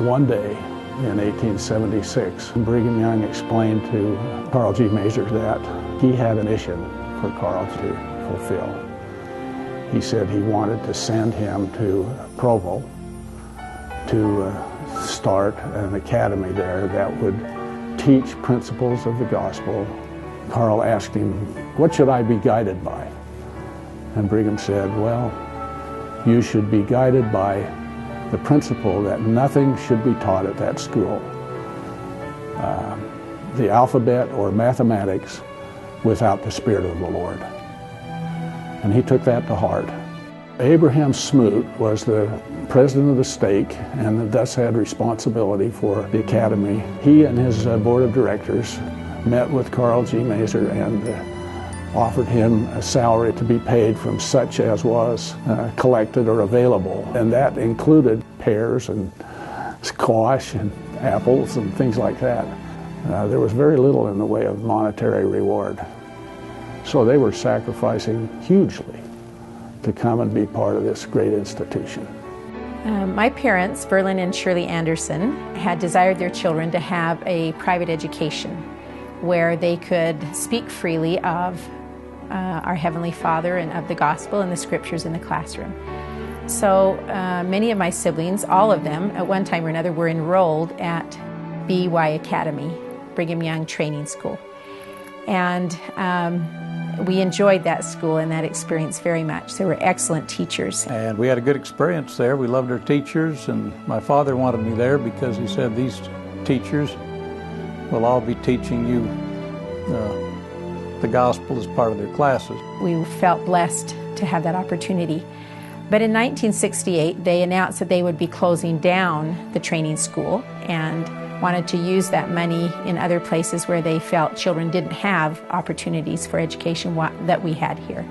One day in 1876, Brigham Young explained to Carl G. Mazur that he had a mission for Carl to fulfill. He said he wanted to send him to Provo to start an academy there that would teach principles of the gospel. Carl asked him, "What should I be guided by?" And Brigham said, "Well, you should be guided by the principle that nothing should be taught at that school, the alphabet or mathematics, without the Spirit of the Lord." And he took that to heart. Abraham Smoot was the president of the stake and thus had responsibility for the academy. He and his board of directors met with Carl G. Mazur and offered him a salary to be paid from such as was collected or available. And that included pears and squash and apples and things like that. There was very little in the way of monetary reward. So they were sacrificing hugely to come and be part of this great institution. My parents, Verlin and Shirley Andersen, had desired their children to have a private education where they could speak freely of our Heavenly Father and of the gospel and the scriptures in the classroom. So many of my siblings, all of them, at one time or another, were enrolled at BY Academy, Brigham Young Training School. And we enjoyed that school and that experience very much. They were excellent teachers. And we had a good experience there. We loved our teachers, and my father wanted me there because he said these teachers will all be teaching you the gospel as part of their classes. We felt blessed to have that opportunity. But in 1968, they announced that they would be closing down the training school and wanted to use that money in other places where they felt children didn't have opportunities for education that we had here.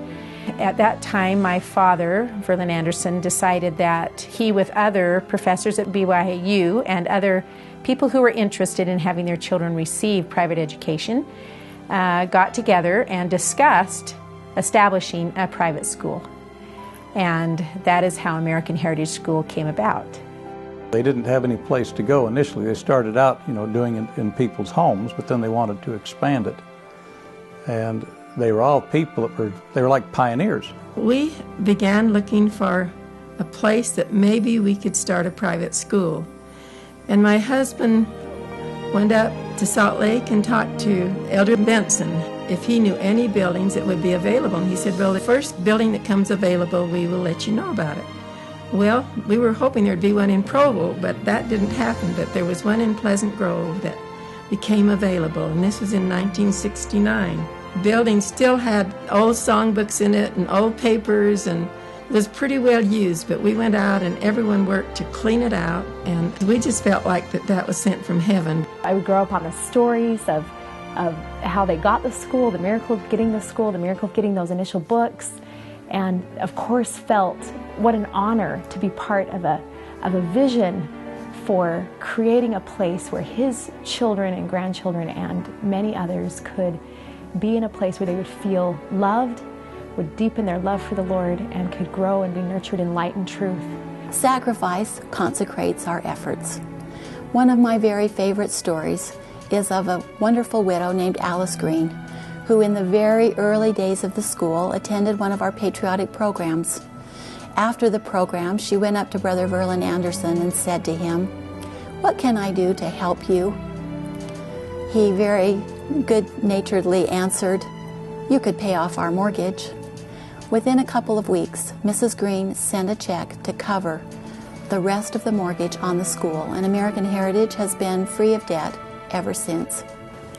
At that time, my father, Verlin Andersen, decided that he, with other professors at BYU and other people who were interested in having their children receive private education, got together and discussed establishing a private school. And that is how American Heritage School came about. They didn't have any place to go initially. They started out, doing it in people's homes, but then they wanted to expand it. And they were all people they were like pioneers. We began looking for a place that maybe we could start a private school. And my husband went up to Salt Lake and talked to Elder Benson if he knew any buildings that would be available. And he said, "Well, the first building that comes available, we will let you know about it." Well, we were hoping there'd be one in Provo, but that didn't happen. But there was one in Pleasant Grove that became available, and this was in 1969. The building still had old songbooks in it and old papers, and it was pretty well used, but we went out and everyone worked to clean it out, and we just felt like that was sent from heaven. I would grow up on the stories of how they got the school, the miracle of getting the school, the miracle of getting those initial books, and of course felt what an honor to be part of a vision for creating a place where his children and grandchildren and many others could be in a place where they would feel loved, would deepen their love for the Lord, and could grow and be nurtured in light and truth. Sacrifice consecrates our efforts. One of my very favorite stories is of a wonderful widow named Alice Green, who in the very early days of the school attended one of our patriotic programs. After the program, she went up to Brother Verlin Andersen and said to him, "What can I do to help you?" He very good-naturedly answered, "You could pay off our mortgage." Within a couple of weeks, Mrs. Green sent a check to cover the rest of the mortgage on the school, and American Heritage has been free of debt ever since.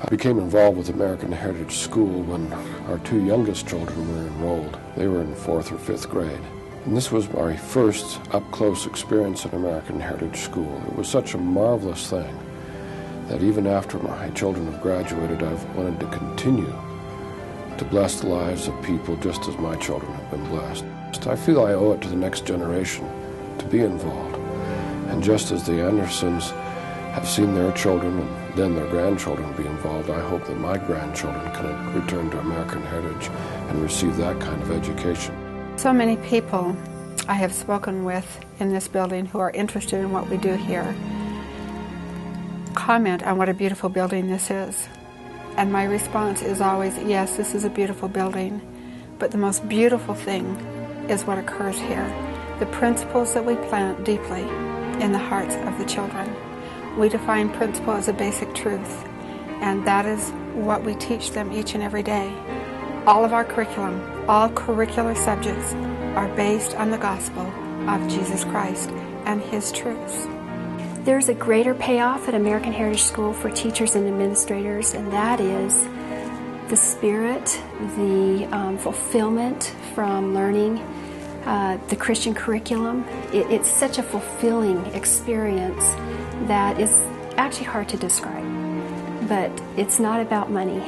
I became involved with American Heritage School when our two youngest children were enrolled. They were in 4th or 5th grade. And this was my first up-close experience in American Heritage School. It was such a marvelous thing that even after my children have graduated, I've wanted to continue to bless the lives of people just as my children have been blessed. I feel I owe it to the next generation to be involved. And just as the Andersens have seen their children and then their grandchildren be involved, I hope that my grandchildren can return to American Heritage and receive that kind of education. So many people I have spoken with in this building who are interested in what we do here. comment on what a beautiful building this is. And my response is always, yes, this is a beautiful building, but the most beautiful thing is what occurs here. The principles that we plant deeply in the hearts of the children. We define principle as a basic truth, and that is what we teach them each and every day. All of our curriculum, all curricular subjects are based on the gospel of Jesus Christ and His truths. There's a greater payoff at American Heritage School for teachers and administrators, and that is the spirit, the fulfillment from learning the Christian curriculum. It's such a fulfilling experience that is actually hard to describe, but it's not about money.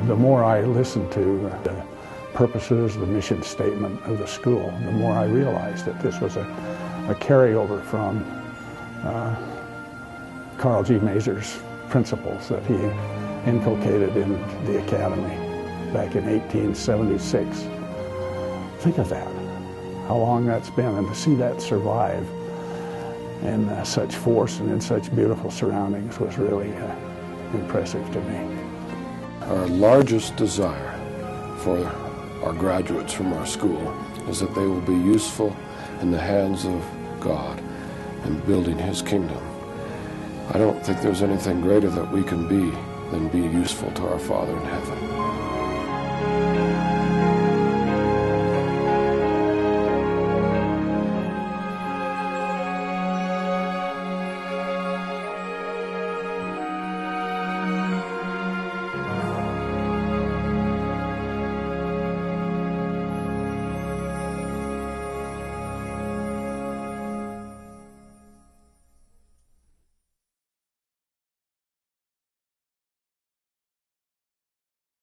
The more I listened to the purposes, the mission statement of the school, the more I realized that this was a carryover from Carl G. Mazur's principles that he inculcated in the academy back in 1876. Think of that, how long that's been, and to see that survive in such force and in such beautiful surroundings was really impressive to me. Our largest desire for our graduates from our school is that they will be useful in the hands of God in building His kingdom. I don't think there's anything greater that we can be than be useful to our Father in heaven.